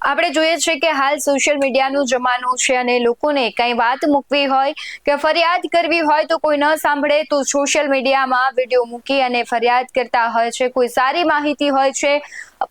આપણે જોઈએ છે કે હાલ સોશિયલ મીડિયાનો જમાનો છે અને લોકોને કઈ વાત મૂકવી હોય કે ફરિયાદ કરવી હોય તો કોઈ ન સાંભળે તો સોશિયલ મીડિયામાં વિડીયો મૂકી અને ફરિયાદ કરતા હોય છે. કોઈ સારી માહિતી હોય છે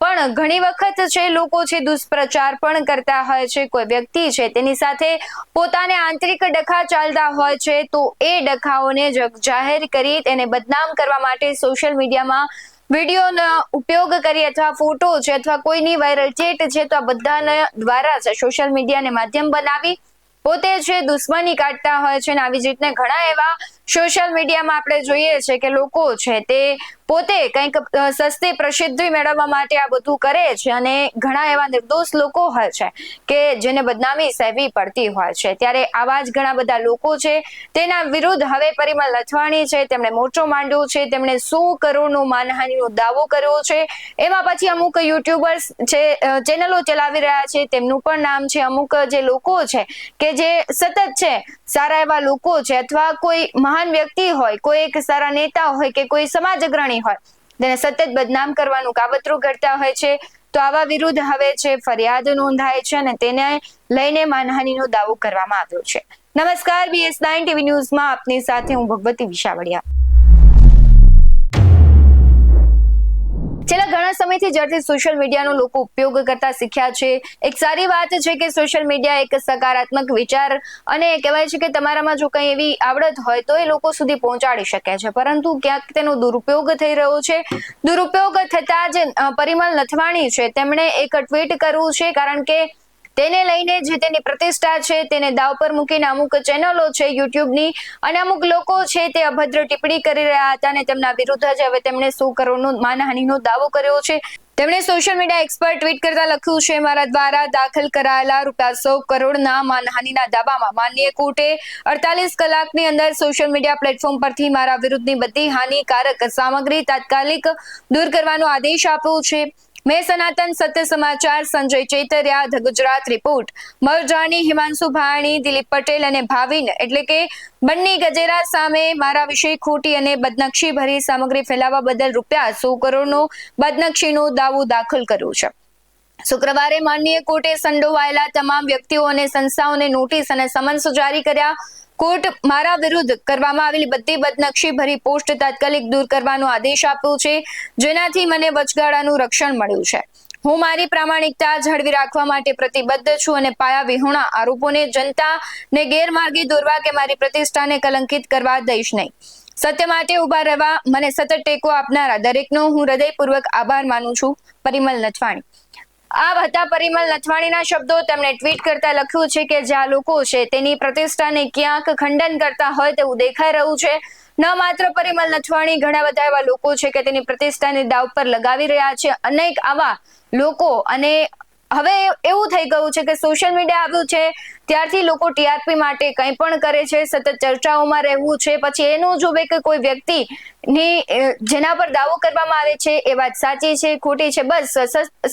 પણ ઘણી વખત છે લોકો છે દુષ્પ્રચાર પણ કરતા હોય છે. કોઈ વ્યક્તિ છે તેની સાથે પોતાને આંતરિક ડખા ચાલતા હોય છે તો એ ડખાઓને જાહેર કરી તેને બદનામ કરવા માટે સોશિયલ મીડિયામાં વિડીયોનો ઉપયોગ કરી અથવા ફોટો છે અથવા કોઈની વાયરલ ચેટ છે તો આ બધાના દ્વારા જ સોશિયલ મીડિયાને માધ્યમ બનાવી પોતે છે દુશ્મની કાઢતા હોય છે. અને આવી જ રીતના ઘણા એવા સોશિયલ મીડિયામાં આપણે જોઈએ છે કે લોકો છે તે પોતે કંઈક સસ્તી પ્રસિદ્ધિ મેળવવા માટે આ બધું કરે છે અને ઘણા એવા નિર્દોષ લોકો હોય છે કે જેને બદનામી સહેવી પડતી હોય છે. ત્યારે આવા જ ઘણા બધા લોકો છે તેના વિરુદ્ધ હવે પરિમલ નથવાણી છે તેમણે મોરચો માંડ્યો છે. તેમણે 100 કરોડનો માનહાનિનો દાવો કર્યો છે. એમાં પછી અમુક યુટ્યુબર્સ છે ચેનલો ચલાવી રહ્યા છે તેમનું પણ નામ છે. અમુક જે લોકો છે કે જે સતત છે સારા એવા લોકો છે અથવા કોઈ મહાન વ્યક્તિ હોય, કોઈ એક સારા નેતા હોય કે કોઈ સમાજ અગ્રણી હોય તેને સતત બદનામ કરવાનું કાવતરું કરતા હોય છે. તો આવા વિરુદ્ધ હવે છે ફરિયાદ નોંધાય છે અને તેને લઈને માનહાનિનો દાવો કરવામાં આવ્યો છે. નમસ્કાર, BS9 TV ન્યૂઝમાં આપની સાથે હું ભગવતી વિશાવડિયા. છેલ્લા ઘણા સમયથી જ્યારથી સોશિયલ મીડિયાનો લોકો ઉપયોગ કરતા શીખ્યા છે, એક સારી વાત છે કે સોશિયલ મીડિયા એક સકારાત્મક વિચાર અને કહેવાય છે કે તમારામાં જો કંઈ એવી આવડત હોય તો એ લોકો સુધી પહોંચાડી શકે છે. પરંતુ ક્યાંક તેનો દુરુપયોગ થઈ રહ્યો છે. દુરુપયોગ થતા જ પરિમલ નથવાણી છે તેમણે એક ટ્વીટ કર્યું છે કારણ કે તેને લઈને જે તેની પ્રતિષ્ઠા છે તેને દાવ પર મૂકીને અમુક ચેનલો છે યુટ્યુબની અને અમુક લોકો છે તે અભદ્ર ટિપ્પણી કરી રહ્યા હતા અને તેમના વિરુદ્ધ જ હવે તેમણે 100 કરોડનો માનહાનિનો દાવો કર્યો છે. તેમણે સોશિયલ મીડિયા એક્સપર્ટ ટ્વીટ કરતા લખ્યું છે, મારા દ્વારા દાખલ કરાયેલા ₹100 કરોડના માનહાનિના દાવામાં માનનીય કોર્ટે 48 કલાકની અંદર સોશિયલ મીડિયા પ્લેટફોર્મ પરથી મારા વિરુદ્ધની બધી હાનિકારક સામગ્રી તાત્કાલિક દૂર કરવાનો આદેશ આપ્યો છે. મેં સનાતન સત્ય સમાચાર, સંજય ચેતરિયા, ધ ગુજરાત રિપોર્ટ, મરજાની, હિમાંશુ ભાણી, દિલીપ પટેલ અને ભાવિન એટલે કે બન્ની ગજેરા સામે મારા વિશે ખોટી અને બદનક્ષી ભરી સામગ્રી ફેલાવવા બદલ ₹100 કરોડનો બદનક્ષીનો દાવો દાખલ કર્યો છે. શુક્રવારે માનનીય કોર્ટે સંડોવાયેલા તમામ વ્યક્તિઓ અને સંસ્થાઓને નોટિસ અને સમન્સ જારી કર્યા. કોર્ટ મારા વિરુદ્ધ કરવામાં આવેલી બધી બદનક્ષી ભરી પોસ્ટ તાત્કાલિક દૂર કરવાનો આદેશ આપ્યો છે, જેનાથી મને વચગાળાનું રક્ષણ મળ્યું છે. હું મારી પ્રામાણિકતા જાળવી રાખવા માટે પ્રતિબદ્ધ છું અને પાયા વિહોણા આરોપોને જનતાને ગેરમાર્ગે દોરવા કે મારી પ્રતિષ્ઠાને કલંકિત કરવા દઈશ નહીં. સત્ય માટે ઉભા રહેવા મને સતત ટેકો આપનારા દરેકનો હું હૃદયપૂર્વક આભાર માનું છું. પરિમલ નથવાણી. આ હતા પરિમલ નથવાણીના શબ્દો. તેમણે ટ્વીટ કરતા લખ્યું છે કે જ્યાં લોકો છે તેની પ્રતિષ્ઠાને ક્યાંક ખંડન કરતા હોય તેવું દેખાઈ રહ્યું છે. ન માત્ર પરિમલ નથવાણી, ઘણા બધા એવા લોકો છે કે તેની પ્રતિષ્ઠાને દાવ પર લગાવી રહ્યા છે. અનેક આવા લોકો અને હવે એવું થઈ ગયું છે કે સોશિયલ મીડિયા આવ્યું છે ત્યારથી લોકો TRP માટે કંઈ પણ કરે છે, સતત ચર્ચાઓમાં રહેવું છે. પછી એનું જોવે કે કોઈ વ્યક્તિની જેના પર દાવો કરવામાં આવે છે એ વાત સાચી છે ખોટી છે, બસ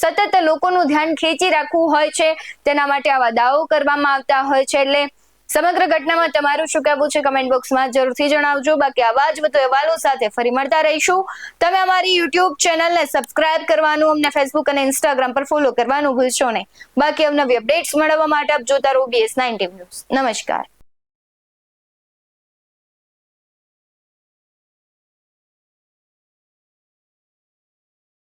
સતત લોકોનું ધ્યાન ખેંચી રાખવું હોય છે. તેના માટે આવા દાવો કરવામાં આવતા હોય છે. એટલે સમગ્ર ઘટનામાં તમારું શું કહેવું છે કમેન્ટ બોક્સમાં જરૂરથી જણાવજો. બાકી આવા જ વધુ અહેવાલો સાથે ફરી મળતા રહીશું. તમે અમારી યુટ્યુબ ચેનલને સબસ્ક્રાઇબ કરવાનું, અમને ફેસબુક અને ઇન્સ્ટાગ્રામ પર ફોલો કરવાનું ભૂલશો નહીં. બાકી અવનવી અપડેટ્સ મેળવવા માટે આપ જોતા રહો BS9 TV ન્યૂઝ. નમસ્કાર.